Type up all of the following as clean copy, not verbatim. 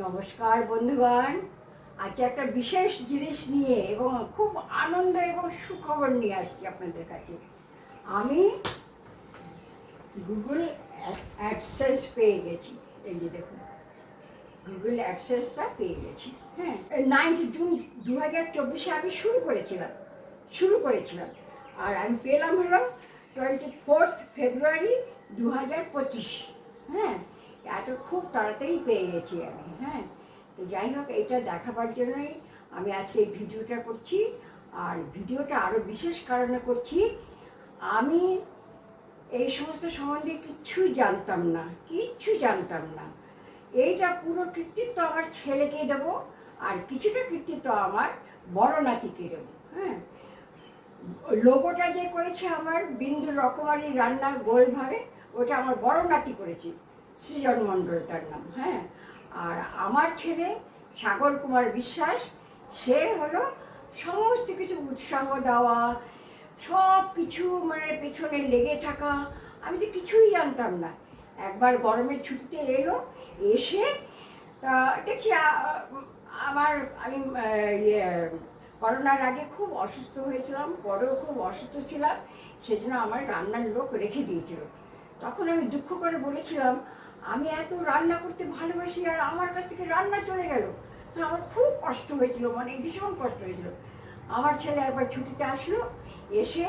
নমস্কার বন্ধুগণ, আজকে একটা বিশেষ জিনিস নিয়ে এবং খুব আনন্দ এবং সুখবর নিয়ে আসছি আপনাদের কাছে। আমি গুগল অ্যাডসেন্স পেয়ে গেছি। এই যে দেখুন, গুগল অ্যাডসেন্সটা পেয়ে গেছি। হ্যাঁ, 9 জুন 2024 আমি শুরু করেছিলাম আর আমি পেলাম হলো 24 ফেব্রুয়ারি 2025। হ্যাঁ, এত খুব তাড়াতাড়ি পেয়ে গেছি আমি। হ্যাঁ, তো যাই হোক, এটা দেখাবার জন্যই আমি আজকে এই ভিডিওটা করছি। আর ভিডিওটা আরও বিশেষ কারণে করছি, আমি এই সমস্ত সম্বন্ধে কিচ্ছু জানতাম না। এইটা পুরো কৃতিত্ব আমার ছেলেকে দেবো, আর কিছুটা কৃতিত্ব আমার বড় নাতিকে দেবো। হ্যাঁ, লোগোটা যে করেছে আমার বিন্দু রকমারি রান্না গোলভাবে, ওটা আমার বড় নাতি করেছে, সৃজন মণ্ডল তার নাম। হ্যাঁ, আর আমার ছেলে সাগর কুমার বিশ্বাস, সে হলো সমস্ত কিছু উৎসাহ দেওয়া, সব কিছু মানে পেছনে লেগে থাকা। আমি তো কিছুই জানতাম না। একবার গরমের ছুটিতে এলো, এসে দেখছি আমি করোনার আগে খুব অসুস্থ হয়েছিলাম, পরেও খুব অসুস্থ ছিলাম, সেজন্য আমার রান্নার লোক রেখে দিয়েছিল। তখন আমি দুঃখ করে বলেছিলাম, আমি এত রান্না করতে ভালোবাসি আর আমার কাছ থেকে রান্না চলে গেল। আমার খুব কষ্ট হয়েছিল, মানে ভীষণ কষ্ট হয়েছিল। আমার ছেলে একবার ছুটিতে আসলো, এসে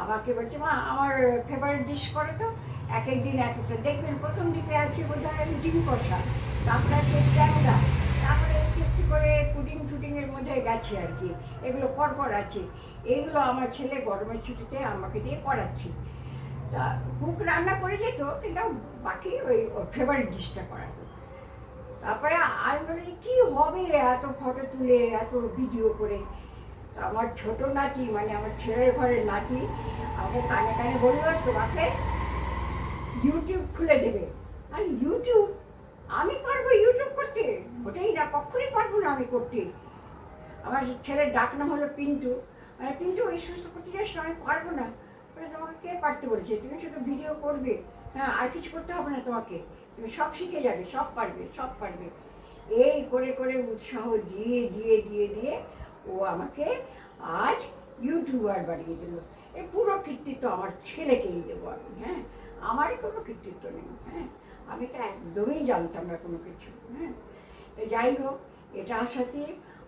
আমাকে বলছে, মা আমার ফেভারিট ডিশ করো তো। এক একদিন এক একটা দেখবেন, প্রথম দিকে আছে বোধ হয় ডিম কষা, তারপরে আছে ট্যাংরা, তারপরে একটু একটু করে পুডিংয়ের মধ্যে গেছে আর কি। এগুলো পরপর আছে। এইগুলো আমার ছেলে গরমের ছুটিতে আমাকে দিয়ে করাচ্ছি। তা কুক রান্না করে যেত, কিন্তু বাকি ওই ফেভারিট ডিশটা করাতো। তারপরে আমি বলি কী হবে এত ফটো তুলে, এত ভিডিও করে। আমার ছোট নাতি, মানে আমার ছেলের ঘরের নাতি, আমাকে কানে কানে বললো, তোমাকে ইউটিউব খুলে দেবে। আর ইউটিউব, আমি পারবো ইউটিউব করতে? ওটাই না, কখনই পারবো না আমি করতে। আমার ছেলের ডাক নাম হলো পিন্টু। মানে পিন্টু, এই সমস্ত করতে যাস না, আমি পারবো না। তোমাকে কে পারতে বলেছে? তুমি শুধু ভিডিও করবে, হ্যাঁ, আর কিছু করতে হবে না তোমাকে, তুমি সব শিখে যাবে, সব পারবে। এই করে করে উৎসাহ দিয়ে ও আমাকে আজ ইউটিউবার বানিয়ে দিল। এই পুরো কৃতিত্ব আমার ছেলেকেই দেবো আমি। হ্যাঁ, আমারই কোনো কৃতিত্ব নেই। হ্যাঁ, আমি তো একদমই জানতাম না কোনো কিছু। হ্যাঁ, তো যাই হোক, এটার সাথে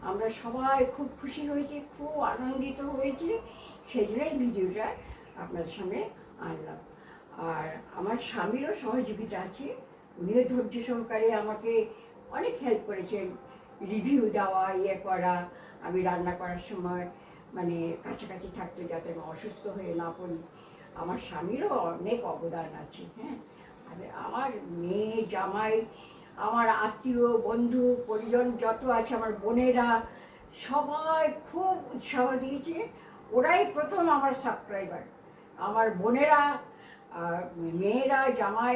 আমরা সবাই খুব খুশি হয়েছি, খুব আনন্দিত হয়েছি। সেই জন্যই ভিডিওটা আপনাদের সামনে আনলাম। আর আমার স্বামীরও সহযোগিতা আছে, উনিও ধৈর্য সহকারে আমাকে অনেক হেল্প করেছেন, রিভিউ দেওয়া, করা। আমি রান্না করার সময় মানে কাছাকাছি থাকতে, যাতে আমি অসুস্থ হয়ে না পড়ি। আমার স্বামীরও অনেক অবদান আছে। হ্যাঁ, আমার মেয়ে, জামাই, আমার আত্মীয়, বন্ধু, পরিজন যত আছে, আমার বোনেরা, সবাই খুব উৎসাহ দিয়েছে। ওরাই প্রথম আমার সাবস্ক্রাইবার। আমার বোনেরা, মেয়েরা, জামাই,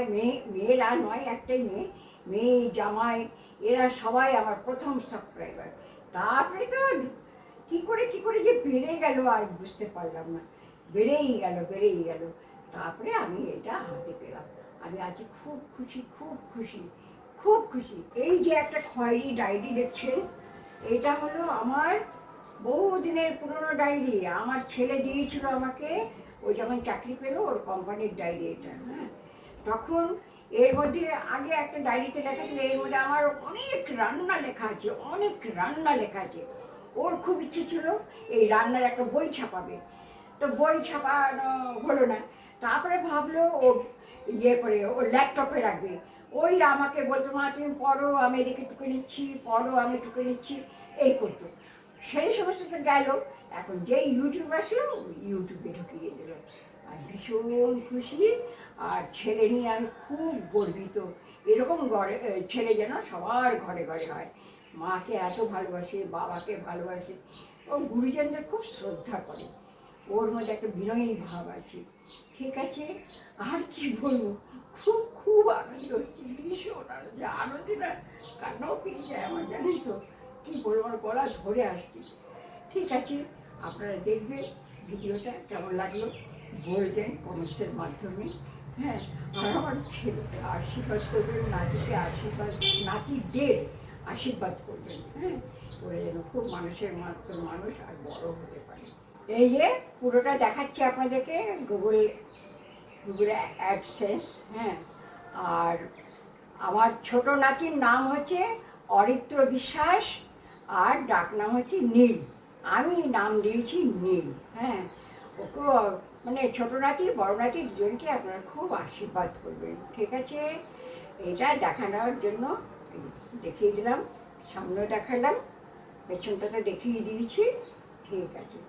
মেয়েরা নয়, একটাই মেয়ে, জামাই, এরা সবাই আমার প্রথম সাবস্ক্রাইবার। তারপরে তো কী করে যে বেড়ে গেল আজ বুঝতে পারলাম না। বেড়েই গেল। তারপরে আমি এটা হাতে পেলাম। আমি আজ খুব খুশি। এই যে একটা খয়েরি ডায়েরি দেখছেন, এটা হলো আমার বহুদিনের পুরনো ডায়েরি। আমার ছেলে দিয়েছিল আমাকে, ও যখন চাকরি পেলো, ওর কোম্পানির ডায়েরি এটা। হ্যাঁ, তখন এর মধ্যে আগে একটা ডায়েরিতে লেখা ছিল, এর মধ্যে আমার অনেক রান্না লেখা আছে। ওর খুব ইচ্ছে ছিল এই রান্নার একটা বই ছাপাবে, তো বই ছাপানো হলো না। তারপরে ভাবলো ও করে ওর ল্যাপটপে রাখবে। ওই আমাকে বলতো, মা তুমি পড়ো, আমি এদিকে টুকে নিচ্ছি, এই করতো। সেই সমস্ত তো গেল। এখন যেই ইউটিউব আসলো, ইউটিউবে ঢুকিয়ে দিল। আর ভীষণ খুশি। আর ছেলে নিয়ে আমি খুব গর্বিত। এরকম ছেলে যেন সবার ঘরে হয়। মাকে এত ভালোবাসে, বাবাকে ভালোবাসে, ও গুরুজনদের খুব শ্রদ্ধা করে। ওর মধ্যে একটা বিনয়ী ভাব আছে। ঠিক আছে, আর কি বলবো, খুব আনন্দ হচ্ছে, ভীষণ আনন্দে না কান্নাও পেয়ে যায় আমার, জানেন তো। কী বলবো, আমার গলা ধরে আসছে। ঠিক আছে, আপনারা দেখবেন ভিডিওটা, কেমন লাগলো বলবেন কমেন্টসের মাধ্যমে। হ্যাঁ, আর আমার ছেলেকে আশীর্বাদ করবেন, নাতিকে আশীর্বাদ, নাতিদের আশীর্বাদ করবেন, হ্যাঁ, করে যেন খুব মানুষের মতো মানুষ আর বড় হতে পারে। এই যে পুরোটা দেখাচ্ছি আপনাদেরকে, গুগল অ্যাডসেন্স, হ্যাঁ। আর আমার ছোট নাতির নাম হচ্ছে অরিত্র বিশ্বাস, আর ডাক নাম হচ্ছে নীল। আমি নাম দিয়েছি নীল, হ্যাঁ। ওকে মানে ছোট নাতি বড় নাতি দুজনকে আপনারা খুব আশীর্বাদ করবেন, ঠিক আছে? এটা দেখানোর জন্য দেখিয়ে দিলাম, সামনেও দেখালাম, পেছনটা তো দেখিয়ে দিয়েছি, ঠিক আছে,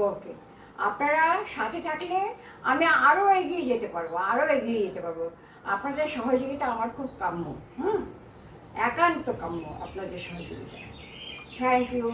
ওকে। আপনারা সাথে থাকলে আমি আরও এগিয়ে যেতে পারবো, আরও এগিয়ে যেতে পারবো। আপনাদের সহযোগিতা আমার খুব কাম্য, একান্ত কাম্য আপনাদের সহযোগিতা। Thank you.